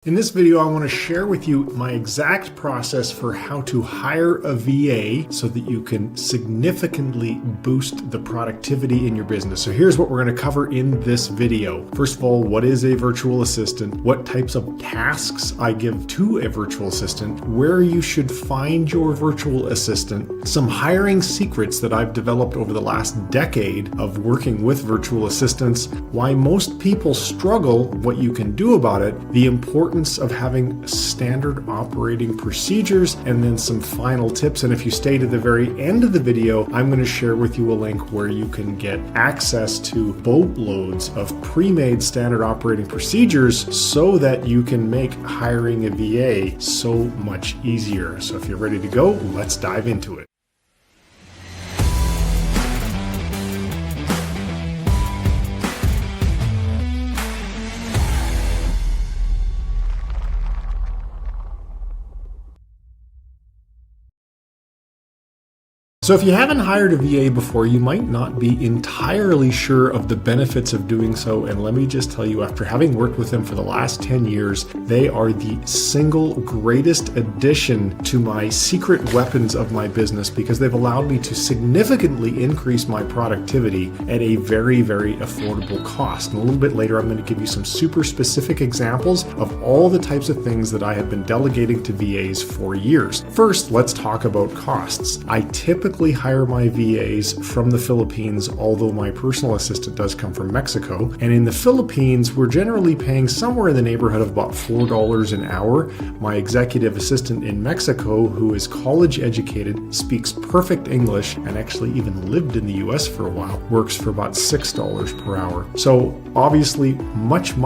In this video, I want to share with you my exact process for how to hire a VA so that you can significantly boost the productivity in your business. So here's what we're going to cover in this video. First of all, what is a virtual assistant? What types of tasks I give to a virtual assistant? Where you should find your virtual assistant? Some hiring secrets that I've developed over the last decade of working with virtual assistants. Why most people struggle, what you can do about it, the importance of having standard operating procedures, and then some final tips. And if you stay to the very end of the video, I'm going to share with you a link where you can get access to boatloads of pre-made standard operating procedures so that you can make hiring a VA so much easier. So if you're ready to go, let's dive into it. So if you haven't hired a VA before, you might not be entirely sure of the benefits of doing so. And let me just tell you, after having worked with them for the last 10 years, they are the single greatest addition to my secret weapons of my business because they've allowed me to significantly increase my productivity at a very, very affordable cost. And a little bit later, I'm going to give you some super specific examples of all the types of things that I have been delegating to VAs for years. First, let's talk about costs. I typically hire my VAs from the Philippines, although my personal assistant does come from Mexico. And in the Philippines, we're generally paying somewhere in the neighborhood of about $4 an hour. My executive assistant in Mexico, who is college educated, speaks perfect English, and actually even lived in the US for a while, works for about $6 per hour. So obviously much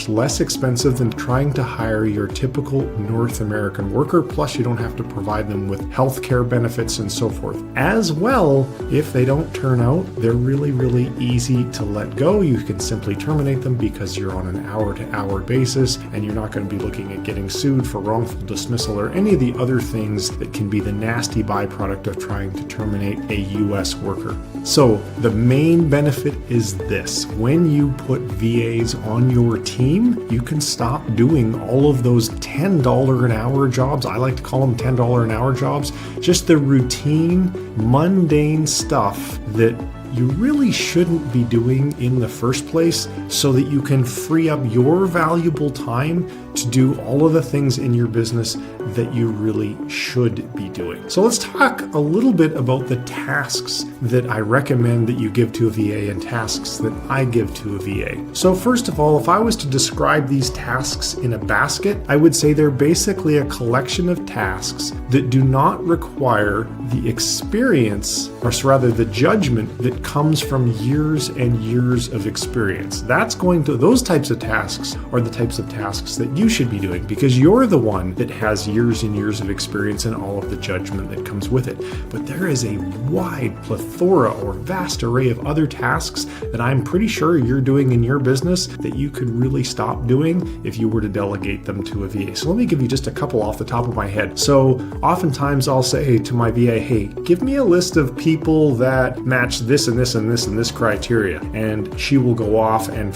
less expensive than trying to hire your typical North American worker. Plus you don't have to provide them with healthcare benefits and so forth. As well, if they don't turn out, they're really easy to let go. You can simply terminate them because you're on an hour-to-hour basis and you're not going to be looking at getting sued for wrongful dismissal or any of the other things that can be the nasty byproduct of trying to terminate a US worker. So the main benefit is this: when you put VAs on your team, you can stop doing all of those $10 an hour jobs. I like to call them $10 an hour jobs. Just the routine, mundane stuff that you really shouldn't be doing in the first place, so that you can free up your valuable time to do all of the things in your business that you really should be doing. So let's talk a little bit about the tasks that I recommend that you give to a VA and tasks that I give to a VA. So first of all, if I was to describe these tasks in a basket, I would say they're basically a collection of tasks that do not require the experience, or rather the judgment that comes from years and years of experience. Those types of tasks are the types of tasks that you should be doing because you're the one that has years and years of experience and all of the judgment that comes with it. But there is a wide plethora or vast array of other tasks that I'm pretty sure you're doing in your business that you could really stop doing if you were to delegate them to a VA. So let me give you just a couple off the top of my head. So oftentimes I'll say to my VA, hey, give me a list of people that match this and this and this and this criteria. And she will go off and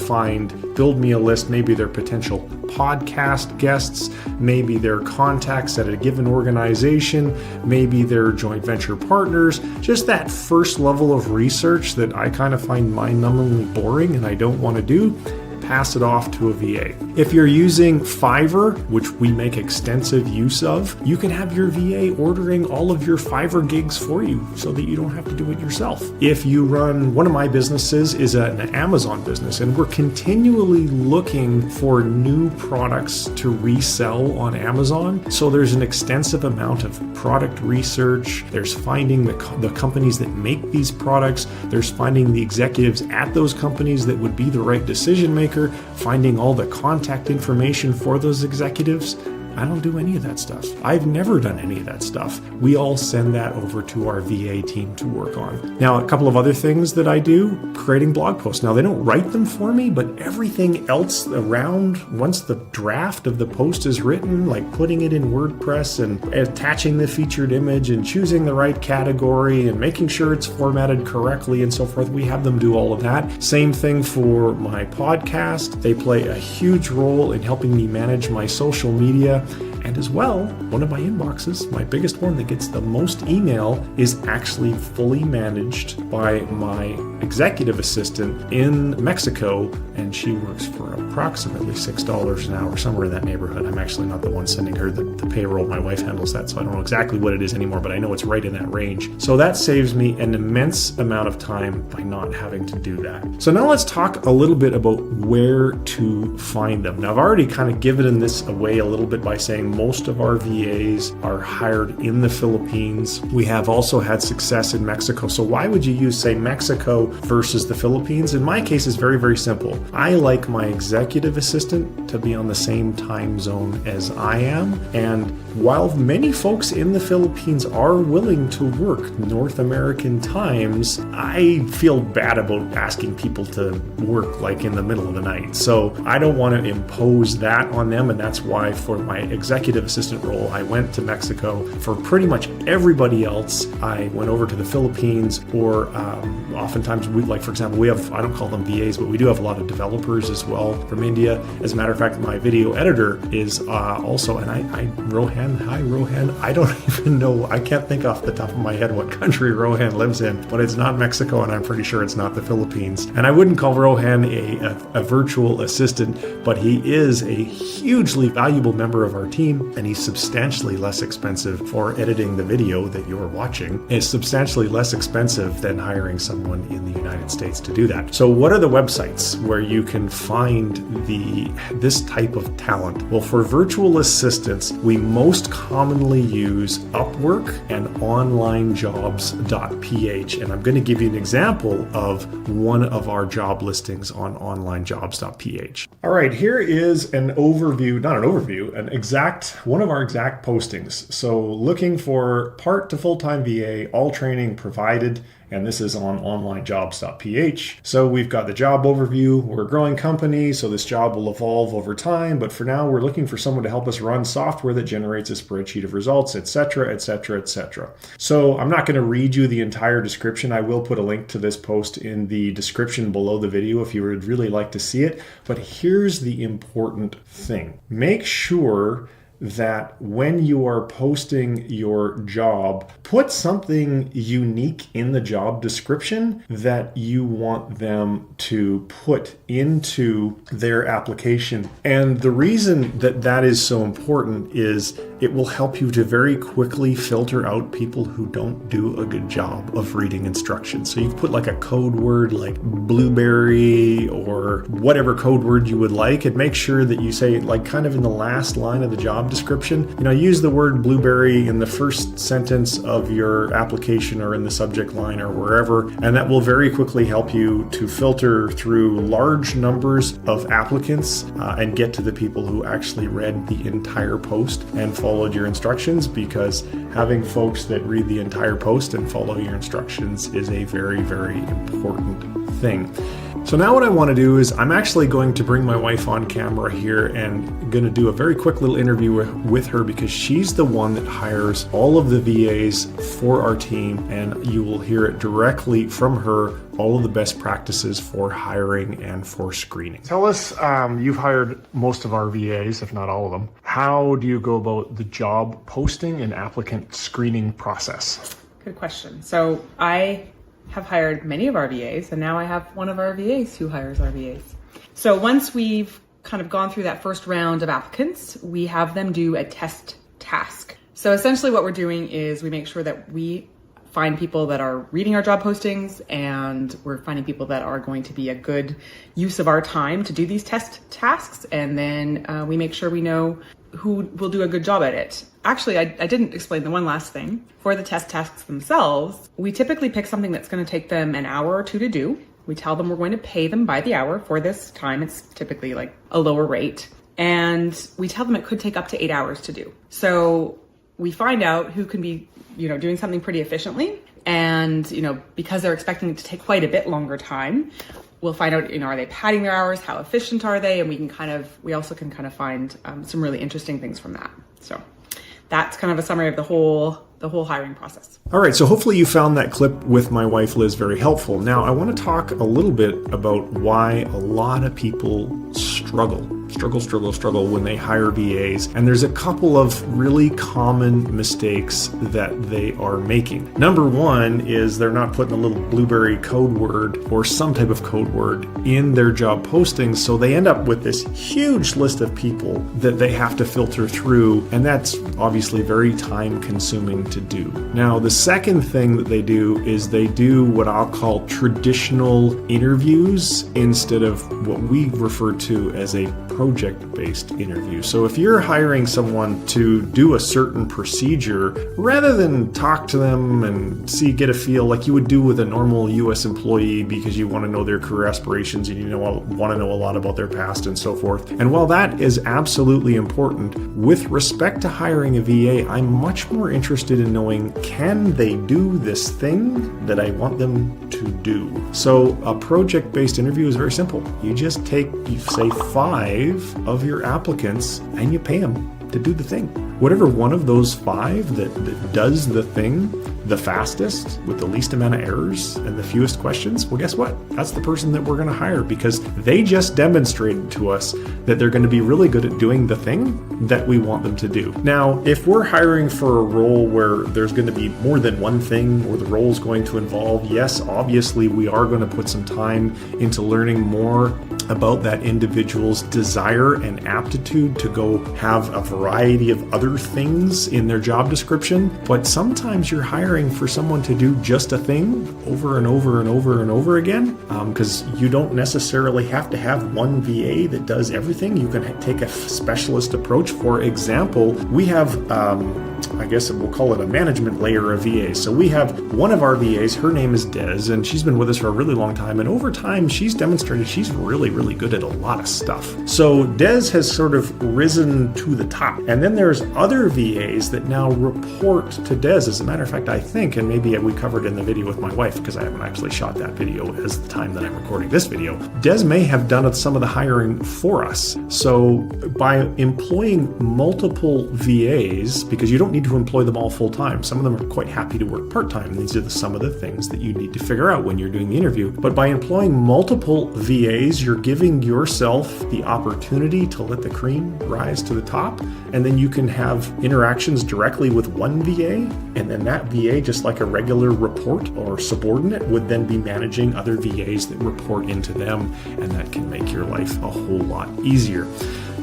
build me a list, maybe their potential podcast guests, maybe their contacts at a given organization, maybe their joint venture partners, just that first level of research that I kind of find mind-numbingly boring and I don't want to do. Pass it off to a VA. If you're using Fiverr, which we make extensive use of, you can have your VA ordering all of your Fiverr gigs for you so that you don't have to do it yourself. If you run, one of my businesses is an Amazon business, and we're continually looking for new products to resell on Amazon. So there's an extensive amount of product research. There's finding the companies that make these products. There's finding the executives at those companies that would be the right decision maker, finding all the contact information for those executives. I don't do any of that stuff. I've never done any of that stuff. We all send that over to our VA team to work on. Now, a couple of other things that I do, creating blog posts. Now, they don't write them for me, but everything else around, once the draft of the post is written, like putting it in WordPress and attaching the featured image and choosing the right category and making sure it's formatted correctly and so forth, we have them do all of that. Same thing for my podcast. They play a huge role in helping me manage my social media. And as well, one of my inboxes, my biggest one that gets the most email, is actually fully managed by my executive assistant in Mexico, and she works for approximately $6 an hour, somewhere in that neighborhood. I'm actually not the one sending her the payroll. My wife handles that, so I don't know exactly what it is anymore, but I know it's right in that range. So that saves me an immense amount of time by not having to do that. So now let's talk a little bit about where to find them. Now, I've already kind of given this away a little bit by saying most of our VAs are hired in the Philippines. We have also had success in Mexico. So why would you use, say, Mexico versus the Philippines? In my case, it's very, very simple. I like my executive assistant to be on the same time zone as I am. And while many folks in the Philippines are willing to work North American times, I feel bad about asking people to work like in the middle of the night. So I don't want to impose that on them. And that's why for my executive assistant role, I went to Mexico. For pretty much everybody else, I went over to the Philippines, or oftentimes we, like for example, we have, I don't call them VAs, but we do have a lot of developers as well from India. As a matter of fact, my video editor is also, and Rohan, hi Rohan, I don't even know, I can't think off the top of my head what country Rohan lives in, but it's not Mexico, and I'm pretty sure it's not the Philippines. And I wouldn't call Rohan a virtual assistant, but he is a hugely valuable member of our team, and he's substantially less expensive for editing the video that you're watching. It's substantially less expensive than hiring someone in the United States to do that. So what are the websites where you can find this type of talent? Well, for virtual assistants, we most commonly use Upwork and onlinejobs.ph. And I'm going to give you an example of one of our job listings on onlinejobs.ph. All right, here is an overview, not an overview, one of our exact postings. So looking for part to full-time VA, all training provided, and this is on onlinejobs.ph. So we've got the job overview. We're a growing company, so this job will evolve over time, but for now we're looking for someone to help us run software that generates a spreadsheet of results, etc., etc., etc. So I'm not going to read you the entire description. I will put a link to this post in the description below the video if you would really like to see it. But here's the important thing. Make sure that when you are posting your job, put something unique in the job description that you want them to put into their application. And the reason that that is so important is it will help you to very quickly filter out people who don't do a good job of reading instructions. So you can put like a code word like blueberry or whatever code word you would like, and make sure that you say, like, kind of in the last line of the job description, use the word blueberry in the first sentence of your application or in the subject line or wherever, and that will very quickly help you to filter through large numbers of applicants and get to the people who actually read the entire post and followed your instructions, because having folks that read the entire post and follow your instructions is a very, very important thing. So now what I want to do is I'm actually going to bring my wife on camera here and going to do a very quick little interview with her, because she's the one that hires all of the VAs for our team, and you will hear it directly from her, all of the best practices for hiring and for screening. Tell us, you've hired most of our VAs, if not all of them. How do you go about the job posting and applicant screening process? Good question. So I have hired many of our VAs, and now I have one of our VAs who hires our VAs. So once we've kind of gone through that first round of applicants, we have them do a test task. So essentially what we're doing is we make sure that we find people that are reading our job postings, and we're finding people that are going to be a good use of our time to do these test tasks. And then we make sure we know who will do a good job at it. Actually, I didn't explain the one last thing. For the test tasks themselves, we typically pick something that's going to take them an hour or two to do. We tell them we're going to pay them by the hour for this time. It's typically like a lower rate. and we tell them it could take up to 8 hours to do. So we find out who can be, doing something pretty efficiently. And, because they're expecting it to take quite a bit longer time, we'll find out, are they padding their hours? How efficient are they? And we also can kind of find some really interesting things from that. So that's kind of a summary of the whole hiring process. All right, so hopefully you found that clip with my wife Liz very helpful. Now I want to talk a little bit about why a lot of people struggle when they hire VAs. And there's a couple of really common mistakes that they are making. Number one is they're not putting a little blueberry code word or some type of code word in their job postings. So they end up with this huge list of people that they have to filter through. And that's obviously very time consuming to do. Now, the second thing that they do is they do what I'll call traditional interviews instead of what we refer to as a project-based interview. So if you're hiring someone to do a certain procedure, rather than talk to them and get a feel like you would do with a normal US employee because you want to know their career aspirations and want to know a lot about their past and so forth. And while that is absolutely important, with respect to hiring a VA, I'm much more interested in knowing, can they do this thing that I want them to do? So a project-based interview is very simple. You just take, say, 5 of your applicants and you pay them to do the thing. Whatever one of those 5 that does the thing the fastest with the least amount of errors and the fewest questions, well, guess what? That's the person that we're going to hire because they just demonstrated to us that they're going to be really good at doing the thing that we want them to do. Now, if we're hiring for a role where there's going to be more than one thing or the role is going to involve, yes, obviously we are going to put some time into learning more about that individual's desire and aptitude to go have a variety of other things in their job description. But sometimes you're hiring for someone to do just a thing over and over and over and over again, because you don't necessarily have to have one VA that does everything. You can take a specialist approach. For example, we have I guess we'll call it a management layer of VAs. So we have one of our VAs, her name is Des, and she's been with us for a really long time. And over time, she's demonstrated she's really, really good at a lot of stuff. So Des has sort of risen to the top. And then there's other VAs that now report to Des. As a matter of fact, I think, and maybe we covered in the video with my wife, because I haven't actually shot that video as the time that I'm recording this video, Des may have done some of the hiring for us. So by employing multiple VAs, because you don't need to employ them all full time. Some of them are quite happy to work part time. These are some of the things that you need to figure out when you're doing the interview. But by employing multiple VAs, you're giving yourself the opportunity to let the cream rise to the top. And then you can have interactions directly with one VA. And then that VA, just like a regular report or subordinate, would then be managing other VAs that report into them. And that can make your life a whole lot easier.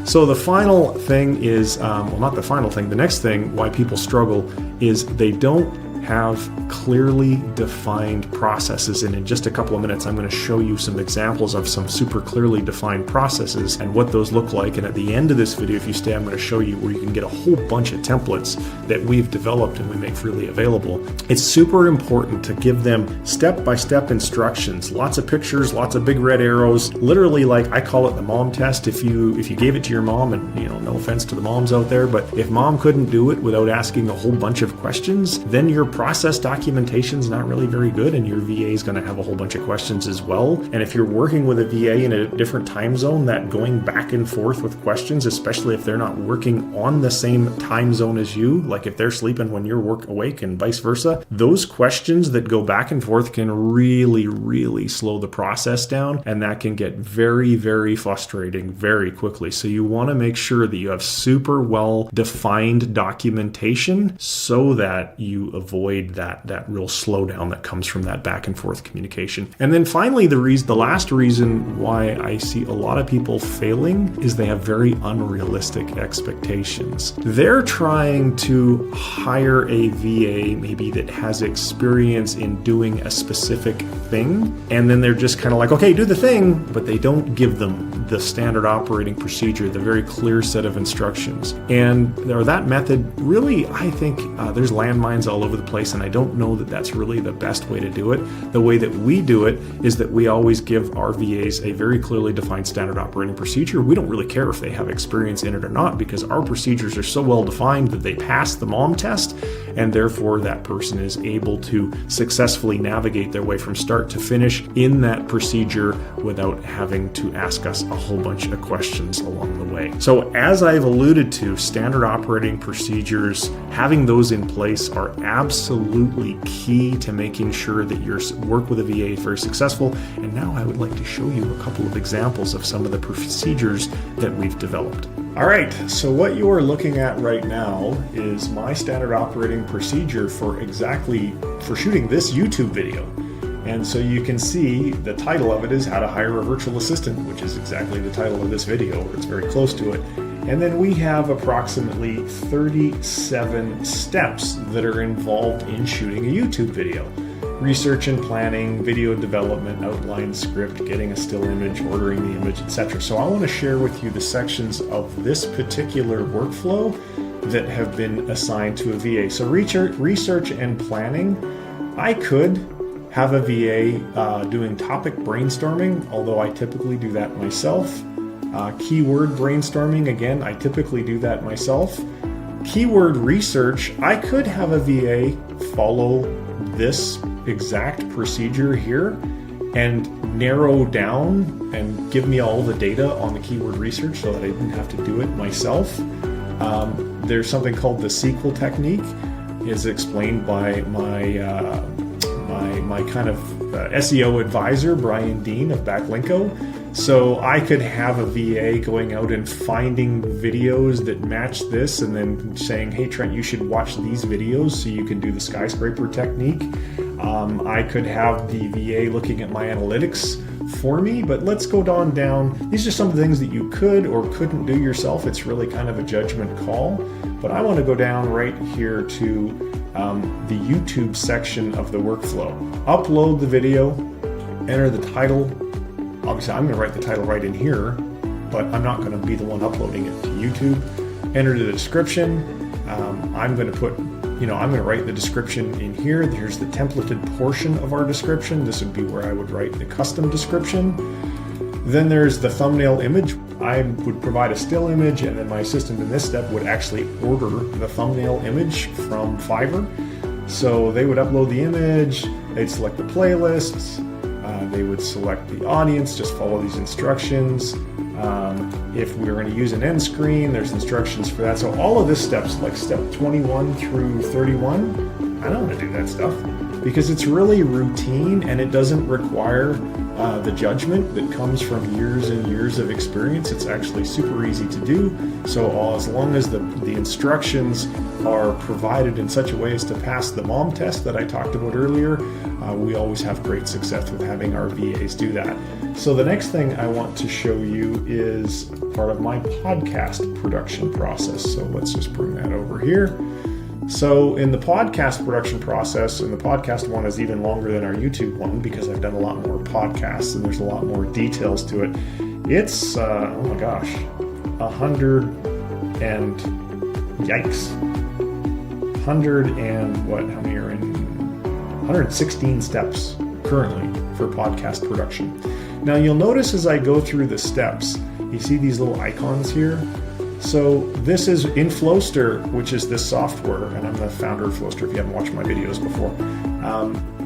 So the final thing is, not the final thing, the next thing why people struggle is they don't have clearly defined processes. And in just a couple of minutes, I'm going to show you some examples of some super clearly defined processes and what those look like. And at the end of this video, if you stay, I'm going to show you where you can get a whole bunch of templates that we've developed and we make freely available. It's super important to give them step-by-step instructions, lots of pictures, lots of big red arrows, literally, like I call it the mom test. If you gave it to your mom, and no offense to the moms out there, but if mom couldn't do it without asking a whole bunch of questions, then your process documentation's not really very good, and your VA is going to have a whole bunch of questions as well. And if you're working with a VA in a different time zone, that going back and forth with questions, especially if they're not working on the same time zone as you, like if they're sleeping when you're awake and vice versa, those questions that go back and forth can really, really slow the process down, and that can get very, very frustrating very quickly. So you want to make sure that you have super well defined documentation so that you avoid that real slowdown that comes from that back and forth communication. And then finally, the last reason why I see a lot of people failing is they have very unrealistic expectations. They're trying to hire a VA maybe that has experience in doing a specific thing, and then they're just kind of like, okay, do the thing, but they don't give them the standard operating procedure, the very clear set of instructions. And that method, really, I think there's landmines all over the place, and I don't know that that's really the best way to do it. The way that we do it is that we always give our VAs a very clearly defined standard operating procedure. We don't really care if they have experience in it or not, because our procedures are so well defined that they pass the MOM test, and therefore that person is able to successfully navigate their way from start to finish in that procedure without having to ask us a whole bunch of questions along the way. So as I've alluded to, standard operating procedures, having those in place are absolutely key to making sure that your work with a VA is very successful. And now I would like to show you a couple of examples of some of the procedures that we've developed. All right, so what you are looking at right now is my standard operating procedure for shooting this YouTube video. And so you can see the title of it is How to Hire a Virtual Assistant, which is exactly the title of this video, or it's very close to it. And then we have approximately 37 steps that are involved in shooting a YouTube video. Research and planning, video development, outline, script, getting a still image, ordering the image, etc. So I want to share with you the sections of this particular workflow that have been assigned to a VA. So research and planning, I could have a VA doing topic brainstorming, although I typically do that myself. Keyword brainstorming, again, I typically do that myself. Keyword research, I could have a VA follow this exact procedure here and narrow down and give me all the data on the keyword research so that I didn't have to do it myself. There's something called the SQL technique. It's explained by my kind of SEO advisor, Brian Dean of Backlinko. So I could have a VA going out and finding videos that match this and then saying, hey Trent, you should watch these videos so you can do the skyscraper technique. I could have the VA looking at my analytics for me, but let's go down. These are some of the things that you could or couldn't do yourself. It's really kind of a judgment call, but I want to go down right here to the YouTube section of the workflow. Upload the video, enter the title. Obviously, I'm going to write the title right in here, but I'm not going to be the one uploading it to YouTube. Enter the description. I'm going to write the description in here. Here's the templated portion of our description. This would be where I would write the custom description. Then there's the thumbnail image. I would provide a still image, and then my assistant in this step would actually order the thumbnail image from Fiverr. So they would upload the image, they'd select the playlists, they would select the audience, just follow these instructions. If we're going to use an end screen, there's instructions for that. So all of this steps, like step 21 through 31, I don't want to do that stuff because it's really routine and it doesn't require the judgment that comes from years and years of experience. It's actually super easy to do. So as long as the instructions are provided in such a way as to pass the MOM test that I talked about earlier, we always have great success with having our VAs do that. So the next thing I want to show you is part of my podcast production process. So let's just bring that over here. So in the podcast production process, and the podcast one is even longer than our YouTube one because I've done a lot more podcasts and there's a lot more details to it. It's, 116 steps currently for podcast production. Now you'll notice as I go through the steps, you see these little icons here. So this is in Flowster, which is this software, and I'm the founder of Flowster if you haven't watched my videos before.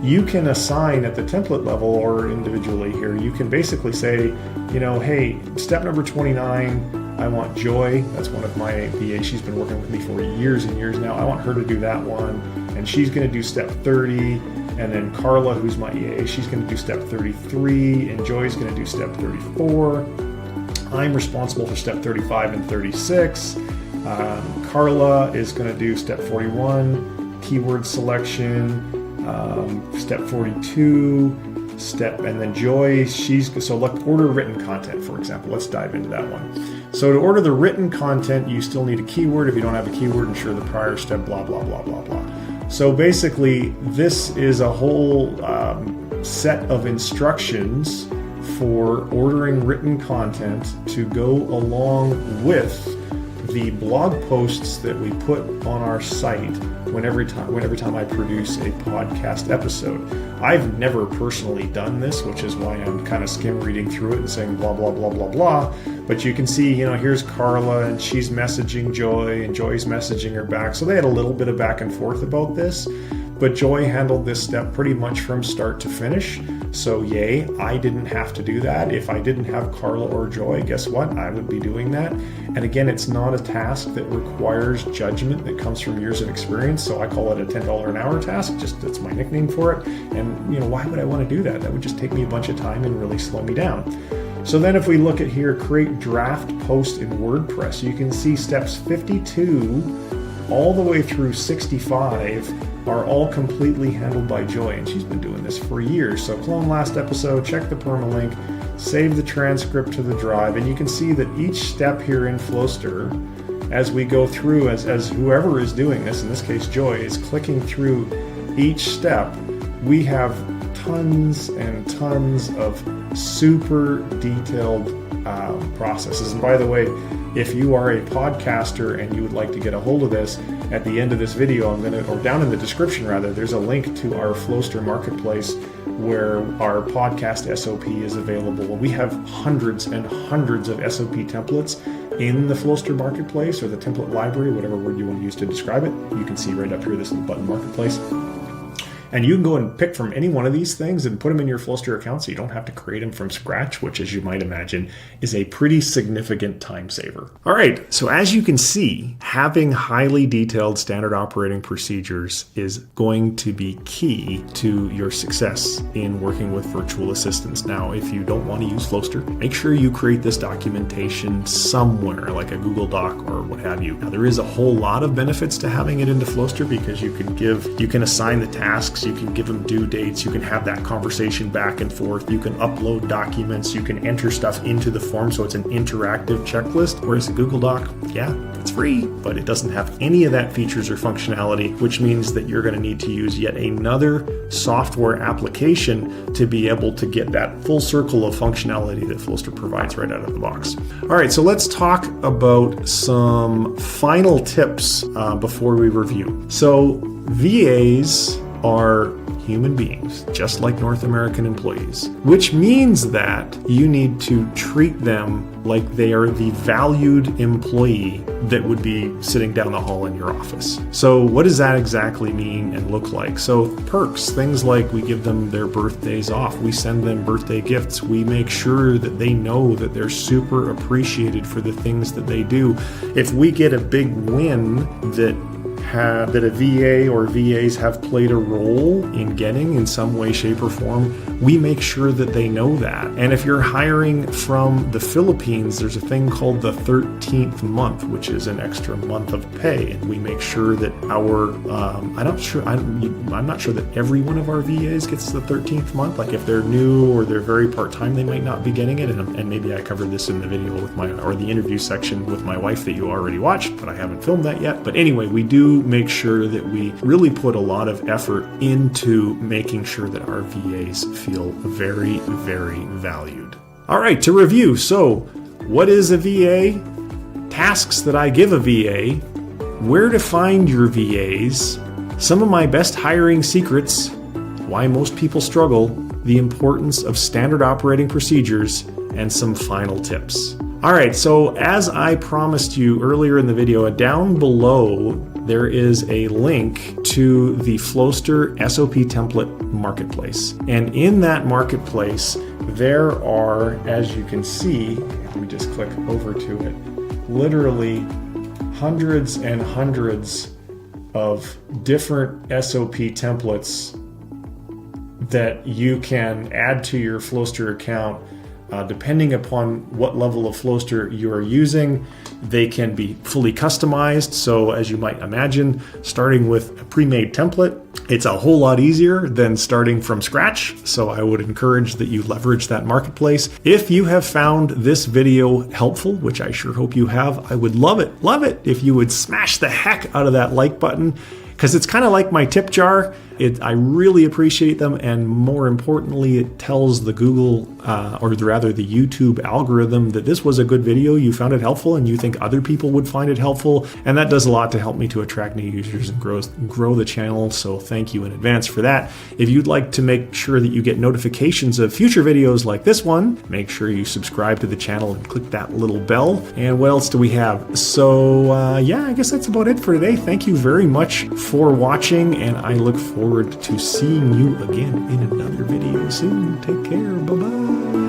You can assign at the template level or individually here, you can basically say, hey, step number 29, I want Joy, that's one of my VAs, she's been working with me for years and years now, I want her to do that one, and she's going to do step 30, and then Carla, who's my EA, she's going to do step 33, and Joy's going to do step 34. I'm responsible for step 35 and 36. Carla is going to do step 41, keyword selection, step 42, and then Joy, order written content, for example. Let's dive into that one. So to order the written content, you still need a keyword. If you don't have a keyword, ensure the prior step, blah, blah, blah, blah, blah. So basically, this is a whole set of instructions for ordering written content to go along with the blog posts that we put on our site whenever time I produce a podcast episode. I've never personally done this, which is why I'm kind of skim reading through it and saying blah, blah, blah, blah, blah. But you can see, here's Carla, and she's messaging Joy, and Joy's messaging her back. So they had a little bit of back and forth about this, but Joy handled this step pretty much from start to finish. So yay, I didn't have to do that. If I didn't have Carla or Joy, guess what? I would be doing that. And again, it's not a task that requires judgment that comes from years of experience. So I call it a $10 an hour task. Just that's my nickname for it. And why would I want to do that? That would just take me a bunch of time and really slow me down. So then if we look at here, create draft post in WordPress, you can see steps 52 all the way through 65 are all completely handled by Joy, and she's been doing this for years. So clone last episode, check the permalink, save the transcript to the drive, and you can see that each step here in Flowster, as we go through, as whoever is doing this, in this case Joy, is clicking through each step, we have tons and tons of super detailed processes. And by the way, if you are a podcaster and you would like to get a hold of this, at the end of this video, or down in the description rather, there's a link to our Flowster marketplace where our podcast SOP is available. We have hundreds and hundreds of SOP templates in the Flowster marketplace, or the template library, whatever word you want to use to describe it. You can see right up here, this little button, marketplace. And you can go and pick from any one of these things and put them in your Flowster account, so you don't have to create them from scratch, which, as you might imagine, is a pretty significant time saver. All right, so as you can see, having highly detailed standard operating procedures is going to be key to your success in working with virtual assistants. Now, if you don't want to use Flowster, make sure you create this documentation somewhere, like a Google Doc or what have you. Now, there is a whole lot of benefits to having it into Flowster, because you can assign the tasks, you can give them due dates, you can have that conversation back and forth, you can upload documents, you can enter stuff into the form, so it's an interactive checklist. Whereas a Google Doc, yeah, it's free, but it doesn't have any of that features or functionality, which means that you're going to need to use yet another software application to be able to get that full circle of functionality that Flowster provides right out of the box. All right, so let's talk about some final tips before we review. So VAs are human beings, just like North American employees, which means that you need to treat them like they are the valued employee that would be sitting down the hall in your office. So what does that exactly mean and look like? So perks, things like we give them their birthdays off, we send them birthday gifts, we make sure that they know that they're super appreciated for the things that they do. If we get a big win that a VA or VAs have played a role in getting in some way, shape, or form, we make sure that they know that. And if you're hiring from the Philippines, there's a thing called the 13th month, which is an extra month of pay. And we make sure that I'm not sure that every one of our VAs gets the 13th month. Like if they're new or they're very part-time, they might not be getting it. And maybe I covered this in the video or the interview section with my wife that you already watched, but I haven't filmed that yet. But anyway, we do make sure that we really put a lot of effort into making sure that our VAs feel very, very valued. All right, to review. So what is a VA? Tasks that I give a VA, where to find your VAs, some of my best hiring secrets, why most people struggle, the importance of standard operating procedures, and some final tips. All right, so as I promised you earlier in the video, down below there is a link to the Flowster SOP template marketplace. And in that marketplace, there are, as you can see, let me just click over to it, literally hundreds and hundreds of different SOP templates that you can add to your Flowster account. Depending upon what level of Flowster you are using, they can be fully customized. So as you might imagine, starting with a pre-made template, It's a whole lot easier than starting from scratch, so I would encourage that you leverage that marketplace. If you have found this video helpful, which I sure hope you have, I would love it if you would smash the heck out of that like button, because it's kind of like my tip jar. I really appreciate them, and more importantly, it tells the Google, or rather the YouTube algorithm, that this was a good video, you found it helpful, and you think other people would find it helpful, and that does a lot to help me to attract new users and grow the channel, so thank you in advance for that. If you'd like to make sure that you get notifications of future videos like this one, make sure you subscribe to the channel and click that little bell. And what else do we have? So yeah, I guess that's about it for today. Thank you very much for watching, and I look forward to seeing you again in another video soon. Take care. Bye-bye.